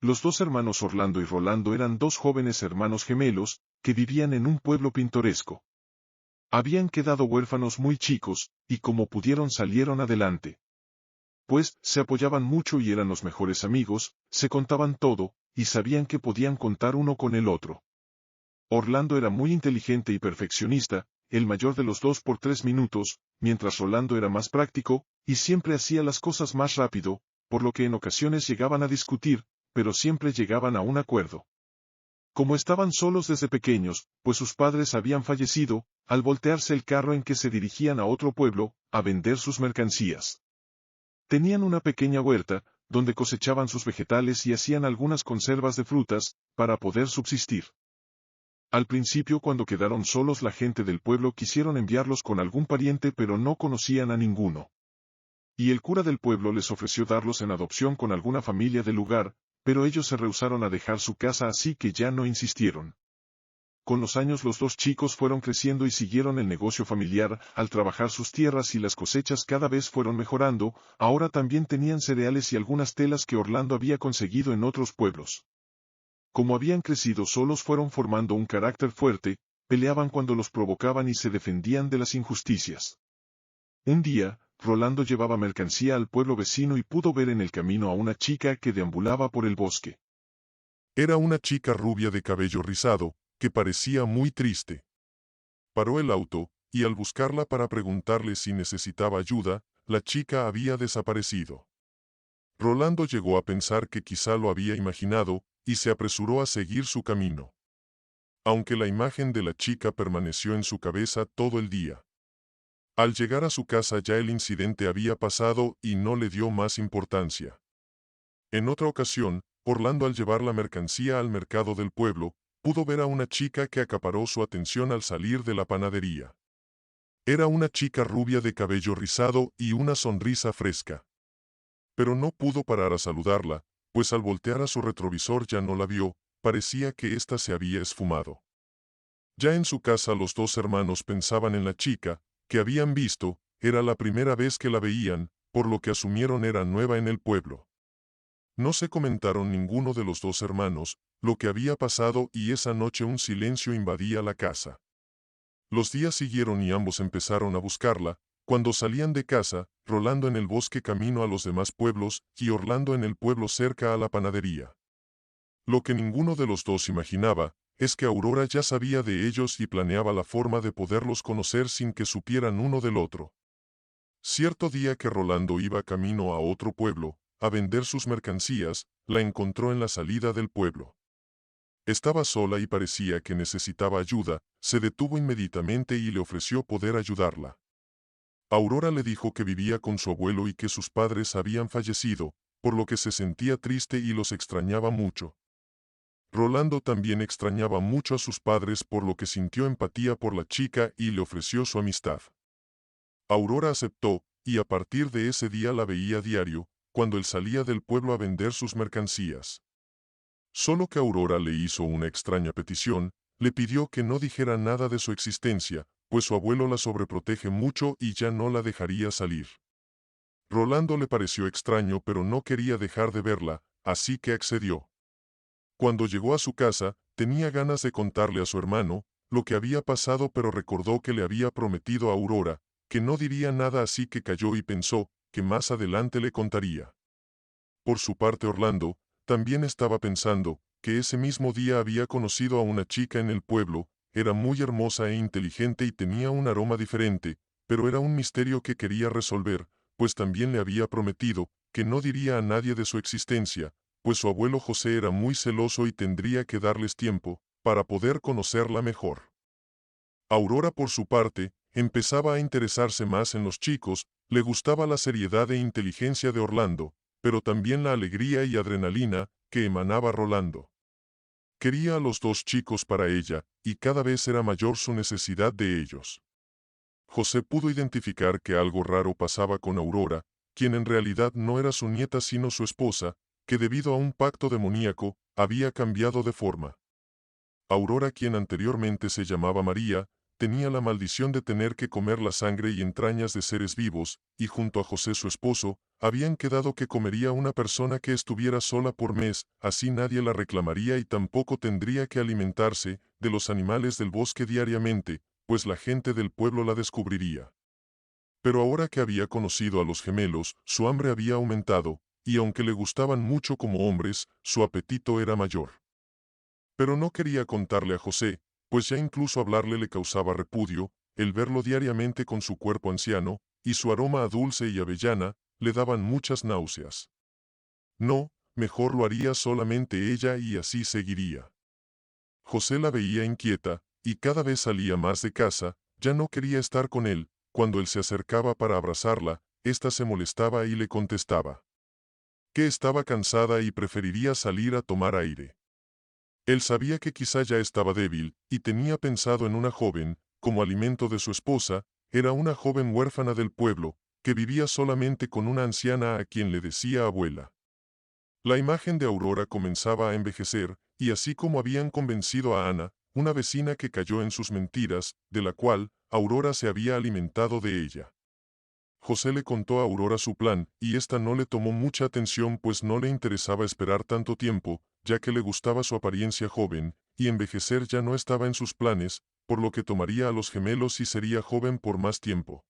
Los dos hermanos Orlando y Rolando eran dos jóvenes hermanos gemelos, que vivían en un pueblo pintoresco. Habían quedado huérfanos muy chicos, y como pudieron salieron adelante. Pues, se apoyaban mucho y eran los mejores amigos, se contaban todo, y sabían que podían contar uno con el otro. Orlando era muy inteligente y perfeccionista, el mayor de los dos por 3 minutos, mientras Rolando era más práctico, y siempre hacía las cosas más rápido, por lo que en ocasiones llegaban a discutir, pero siempre llegaban a un acuerdo. Como estaban solos desde pequeños, pues sus padres habían fallecido, al voltearse el carro en que se dirigían a otro pueblo, a vender sus mercancías. Tenían una pequeña huerta, donde cosechaban sus vegetales y hacían algunas conservas de frutas, para poder subsistir. Al principio cuando quedaron solos la gente del pueblo quisieron enviarlos con algún pariente pero no conocían a ninguno. Y el cura del pueblo les ofreció darlos en adopción con alguna familia del lugar, pero ellos se rehusaron a dejar su casa así que ya no insistieron. Con los años los dos chicos fueron creciendo y siguieron el negocio familiar, al trabajar sus tierras y las cosechas cada vez fueron mejorando, ahora también tenían cereales y algunas telas que Orlando había conseguido en otros pueblos. Como habían crecido solos fueron formando un carácter fuerte, peleaban cuando los provocaban y se defendían de las injusticias. Un día, Rolando llevaba mercancía al pueblo vecino y pudo ver en el camino a una chica que deambulaba por el bosque. Era una chica rubia de cabello rizado, que parecía muy triste. Paró el auto, y al buscarla para preguntarle si necesitaba ayuda, la chica había desaparecido. Rolando llegó a pensar que quizá lo había imaginado, y se apresuró a seguir su camino. Aunque la imagen de la chica permaneció en su cabeza todo el día. Al llegar a su casa ya el incidente había pasado y no le dio más importancia. En otra ocasión, Orlando al llevar la mercancía al mercado del pueblo, pudo ver a una chica que acaparó su atención al salir de la panadería. Era una chica rubia de cabello rizado y una sonrisa fresca. Pero no pudo parar a saludarla, pues al voltear a su retrovisor ya no la vio, parecía que ésta se había esfumado. Ya en su casa los dos hermanos pensaban en la chica, que habían visto, era la primera vez que la veían, por lo que asumieron era nueva en el pueblo. No se comentaron ninguno de los dos hermanos lo que había pasado y esa noche un silencio invadía la casa. Los días siguieron y ambos empezaron a buscarla. Cuando salían de casa, Rolando en el bosque camino a los demás pueblos y Orlando en el pueblo cerca a la panadería. Lo que ninguno de los dos imaginaba es que Aurora ya sabía de ellos y planeaba la forma de poderlos conocer sin que supieran uno del otro. Cierto día que Rolando iba camino a otro pueblo, a vender sus mercancías, la encontró en la salida del pueblo. Estaba sola y parecía que necesitaba ayuda, se detuvo inmediatamente y le ofreció poder ayudarla. Aurora le dijo que vivía con su abuelo y que sus padres habían fallecido, por lo que se sentía triste y los extrañaba mucho. Rolando también extrañaba mucho a sus padres por lo que sintió empatía por la chica y le ofreció su amistad. Aurora aceptó, y a partir de ese día la veía diario, cuando él salía del pueblo a vender sus mercancías. Solo que Aurora le hizo una extraña petición, le pidió que no dijera nada de su existencia, pues su abuelo la sobreprotege mucho y ya no la dejaría salir. Rolando le pareció extraño pero no quería dejar de verla, así que accedió. Cuando llegó a su casa, tenía ganas de contarle a su hermano lo que había pasado pero recordó que le había prometido a Aurora, que no diría nada así que calló y pensó que más adelante le contaría. Por su parte Orlando, también estaba pensando que ese mismo día había conocido a una chica en el pueblo, era muy hermosa e inteligente y tenía un aroma diferente, pero era un misterio que quería resolver, pues también le había prometido que no diría a nadie de su existencia, pues su abuelo José era muy celoso y tendría que darles tiempo para poder conocerla mejor. Aurora por su parte, empezaba a interesarse más en los chicos, le gustaba la seriedad e inteligencia de Orlando, pero también la alegría y adrenalina que emanaba Rolando. Quería a los dos chicos para ella, y cada vez era mayor su necesidad de ellos. José pudo identificar que algo raro pasaba con Aurora, quien en realidad no era su nieta sino su esposa, que debido a un pacto demoníaco, había cambiado de forma. Aurora, quien anteriormente se llamaba María, tenía la maldición de tener que comer la sangre y entrañas de seres vivos, y junto a José su esposo, habían quedado que comería una persona que estuviera sola por mes, así nadie la reclamaría y tampoco tendría que alimentarse de los animales del bosque diariamente, pues la gente del pueblo la descubriría. Pero ahora que había conocido a los gemelos, su hambre había aumentado, y aunque le gustaban mucho como hombres, su apetito era mayor. Pero no quería contarle a José, pues ya incluso hablarle le causaba repudio, el verlo diariamente con su cuerpo anciano, y su aroma a dulce y avellana, le daban muchas náuseas. No, mejor lo haría solamente ella y así seguiría. José la veía inquieta, y cada vez salía más de casa, ya no quería estar con él, cuando él se acercaba para abrazarla, ésta se molestaba y le contestaba que estaba cansada y preferiría salir a tomar aire. Él sabía que quizá ya estaba débil, y tenía pensado en una joven, como alimento de su esposa, era una joven huérfana del pueblo, que vivía solamente con una anciana a quien le decía abuela. La imagen de Aurora comenzaba a envejecer, y así como habían convencido a Ana, una vecina que cayó en sus mentiras, de la cual Aurora se había alimentado de ella. José le contó a Aurora su plan, y ésta no le tomó mucha atención pues no le interesaba esperar tanto tiempo, ya que le gustaba su apariencia joven, y envejecer ya no estaba en sus planes, por lo que tomaría a los gemelos y sería joven por más tiempo.